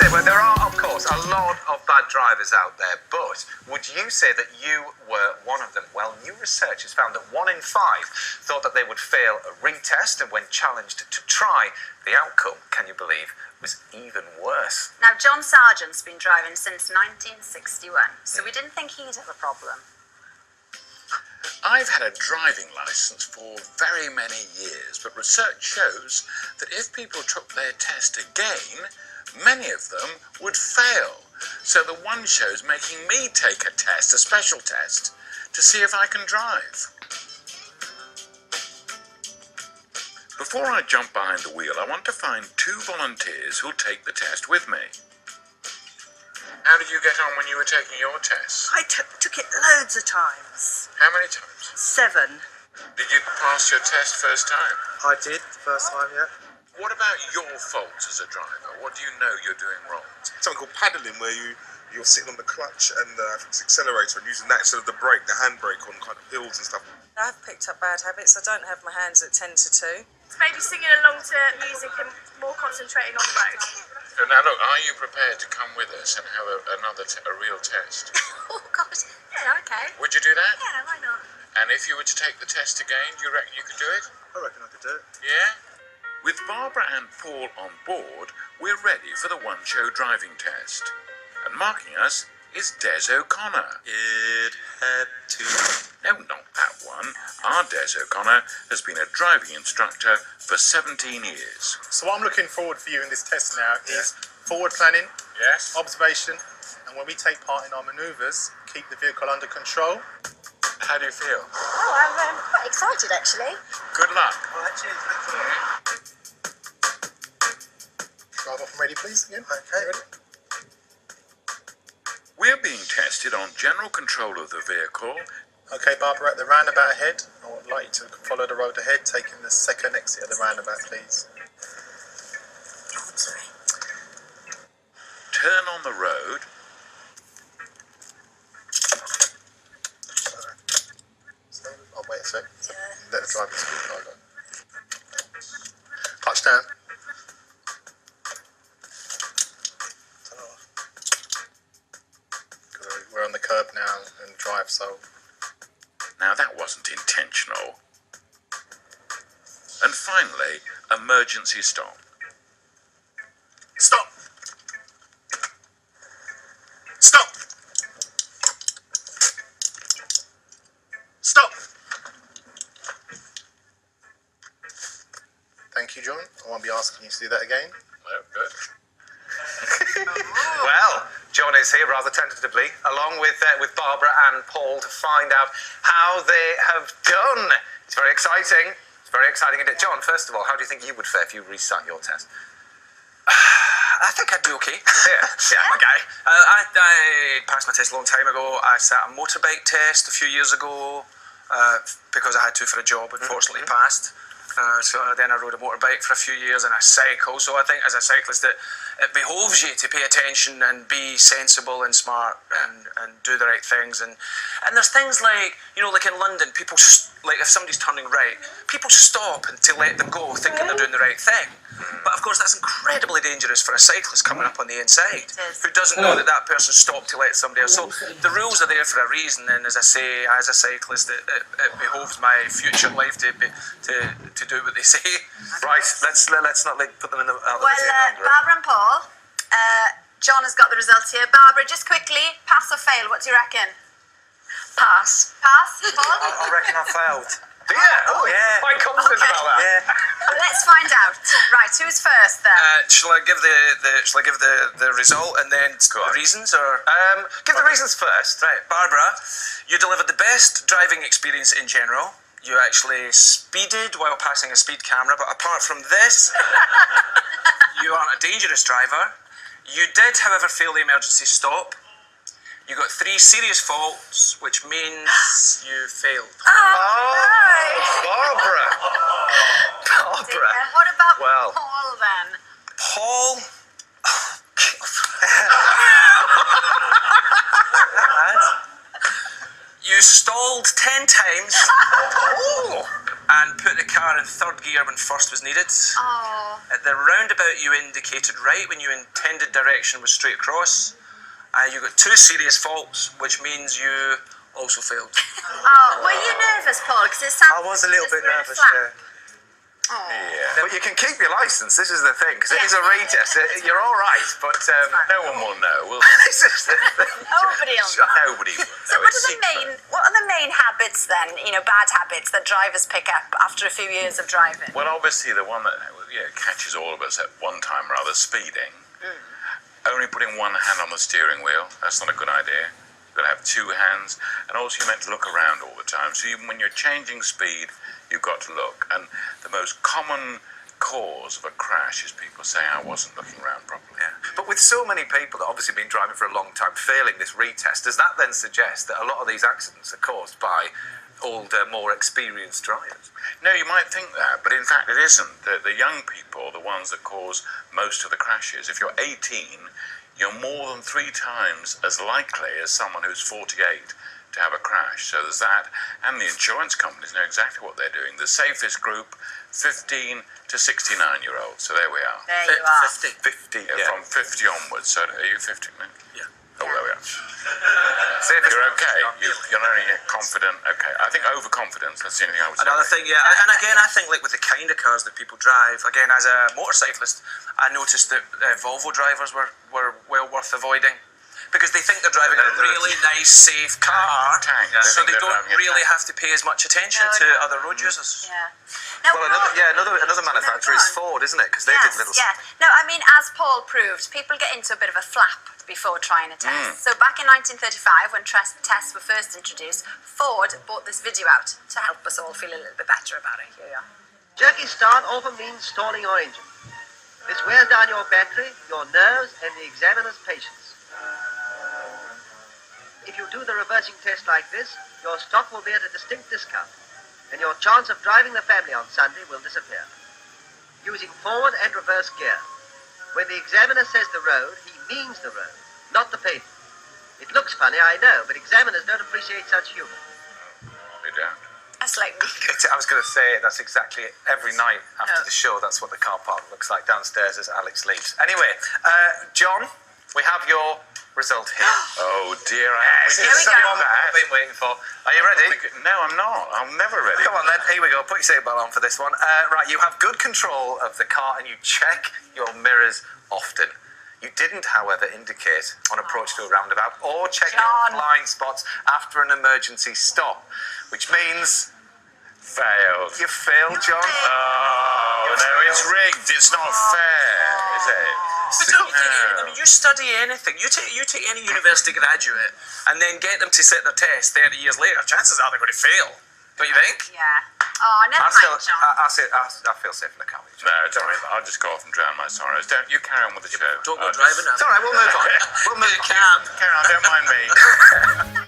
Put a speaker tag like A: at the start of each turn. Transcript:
A: say, well, there are, of course, a lot of bad drivers out there, but would you say that you were one of them? Well, new research has found that 1 in 5 thought that they would fail a retest, and when challenged to try, the outcome, can you believe, was even worse.
B: Now, John Sargent's been driving since 1961, so we didn't think he'd have a problem.
C: I've had a driving licence for very many years, but research shows that if people took their test again, many of them would fail. So the One Show's making me take a test, a special test, to see if I can drive. Before I jump behind the wheel, I want to find 2 volunteers who'll take the test with me. How did you get on when you were taking your test?
D: I took it loads of times.
C: How many times?
D: 7.
C: Did you pass your test first time?
E: I did the first time, yeah.
C: What about your faults as a driver? What do you know you're doing wrong?
E: Something called paddling, where you're sitting on the clutch and the accelerator and using that instead of the brake, the handbrake on kind of hills and stuff.
D: I've picked up bad habits. I don't have my hands at 10 to 2.
F: Maybe singing along to music and more concentrating on the road.
C: So now look, are you prepared to come with us and have a real test?
F: Oh, God. Yeah, okay.
C: Would you do that?
F: Yeah, why not?
C: And if you were to take the test again, do you reckon you could do it?
E: I reckon I could do it.
C: Yeah? With Barbara and Paul on board, we're ready for the One Show driving test. And marking us is Des O'Connor.
E: It had to...
C: No, not that one. Our Des O'Connor has been a driving instructor for 17 years.
G: So what I'm looking forward for you in this test now is forward planning,
C: Yes?
G: observation, and when we take part in our manoeuvres, keep the vehicle under control.
C: How do you feel?
F: Oh, I'm quite excited, actually.
C: Good luck.
E: All right, cheers, thank you.
G: Drive off and ready, please, again.
E: Okay.
G: Ready?
C: We're being tested on general control of the vehicle.
G: Okay, Barbara, at the roundabout ahead, I would like you to follow the road ahead, taking the second exit at the roundabout, please.
C: Turn on the road.
G: So, I'll wait a sec. So let the driver speak. Hold on. Clutch down. Turn it off. We're on the curb now and drive, so...
C: Now that wasn't intentional. And finally, emergency stop.
E: Stop! Stop! Stop!
G: Thank you, John. I won't be asking you to do that again.
C: Oh, good.
A: Well, John is here rather tentatively, along with Barbara and Paul, to find out how they have done. It's very exciting. It's very exciting indeed. John, first of all, how do you think you would fare if you restart your test?
H: I think I'd be okay.
A: Yeah.
H: Okay. I passed my test a long time ago. I sat a motorbike test a few years ago because I had to for a job, unfortunately passed. So then I rode a motorbike for a few years and I cycle. So I think as a cyclist it behoves you to pay attention and be sensible and smart and do the right things. And there's things like, you know, like in London, people, like if somebody's turning right, people stop and to let them go thinking they're doing the right thing. But of course that's incredibly dangerous for a cyclist coming up on the inside who doesn't know that that person stopped to let somebody else. So the rules are there for a reason, and as I say, as a cyclist, it behoves my future life to do what they say.
A: Right, let's not put them in the...
B: Well, Barbara and Paul, John has got the results here. Barbara, just quickly, pass or fail, what do you reckon?
F: Pass.
B: Pass, Paul?
E: I reckon I failed.
A: Yeah,
E: yeah.
A: quite confident about that.
E: Yeah.
B: Let's find out. Right, who's first then?
H: Shall I give the result and then the reasons, or
A: Give the reasons first.
H: right? Barbara, you delivered the best driving experience in general. You actually speeded while passing a speed camera, but apart from this, you aren't a dangerous driver. You did, however, fail the emergency stop. You got 3 serious faults, which means you failed.
A: Barbara. Barbara.
B: What about
A: Well.
B: Paul then?
H: Paul, you stalled 10 times and put the car in third gear when first was needed.
B: Oh.
H: The roundabout you indicated right when you intended direction was straight across. You got 2 serious faults, which means you also failed.
B: Oh, were you nervous, Paul? Because it sounds.
A: I was a little bit nervous, yeah.
B: Oh.
C: Yeah.
A: But you can keep your license. This is the thing, because it is a retest. You're all right, but
C: No one will know, will
A: this is the thing.
B: Nobody will know.
C: nobody will
B: So
C: know.
B: what are the main habits then? Bad habits that drivers pick up after a few years of driving.
C: Well, obviously, the one that catches all of us at one time or other, speeding. Only putting one hand on the steering wheel, that's not a good idea. You've got to have 2 hands, and also you're meant to look around all the time. So even when you're changing speed, you've got to look. And the most common cause of a crash is people saying, I wasn't looking around properly.
A: Yeah. But with so many people that obviously been driving for a long time failing this retest, does that then suggest that a lot of these accidents are caused by older, more experienced drivers?
C: No, you might think that, but in fact it isn't. The young people are the ones that cause most of the crashes. If you're 18, you're more than 3 times as likely as someone who's 48 to have a crash. So there's that, and the insurance companies know exactly what they're doing. The safest group, 15 to 69-year-olds. So there we are.
B: There you are.
A: 50, yeah.
C: From 50 onwards. So are you 50, mate?
H: Yeah.
C: Oh, there we are.
A: Safest
C: You're
A: group,
C: okay.
A: 50.
C: You're only confident. Okay. I think overconfidence, that's the only thing I would say.
H: Another thing, yeah, and again, I think like with the kind of cars that people drive, again, as a motorcyclist, I noticed that Volvo drivers were well worth avoiding because they think they're driving a really nice, safe car,
C: Tank.
H: so they
C: They think they're
H: don't
C: driving a
H: really
C: tank.
H: have to pay as much attention to other road users.
B: Yeah. Now,
A: Well, another manufacturer is Ford, isn't it? Because they did little.
B: Yeah. No, I mean, as Paul proved, people get into a bit of a flap before trying a test. So back in 1935, when tests were first introduced, Ford brought this video out to help us all feel a little bit better about it. Here we are.
I: Jerky start often means stalling your engine. This wears down your battery, your nerves, and the examiner's patience. If you do the reversing test like this, your stock will be at a distinct discount, and your chance of driving the family on Sunday will disappear. Using forward and reverse gear. When the examiner says the road, he means the road, not the pavement. It looks funny, I know, but examiners don't appreciate such humor.
C: They don't.
B: That's like me.
A: I was going to say that's exactly it. Every night after the show, that's what the car park looks like downstairs as Alex leaves. Anyway, John, we have your result here.
C: Oh dear,
A: Yes,
B: Here we
A: it's the
B: go.
A: one that I've been waiting for. Are you ready?
C: No, I'm not. I'm never ready.
A: Come on then, here we go. Put your seatbelt on for this one. Right, you have good control of the car and you check your mirrors often. You didn't, however, indicate on approach to a roundabout or check your
B: John.
A: blind spots after an emergency stop, which means
C: Failed.
A: you failed, John.
C: Oh, no, it's rigged. It's not fair, is it?
H: But don't you think, I mean, you study anything, you take any university graduate and then get them to sit their test 30 years later, chances are they're going to fail. Don't you think?
B: Yeah. Oh, never mind, John.
A: I feel safe in the car with you, John.
C: No, don't worry. I'll just go off and drown my sorrows. Don't you carry on with the show.
H: Don't go
C: I'll
H: driving
C: just-
H: now.
A: It's all right, we'll move on. We'll move on.
C: Carry on, don't mind me.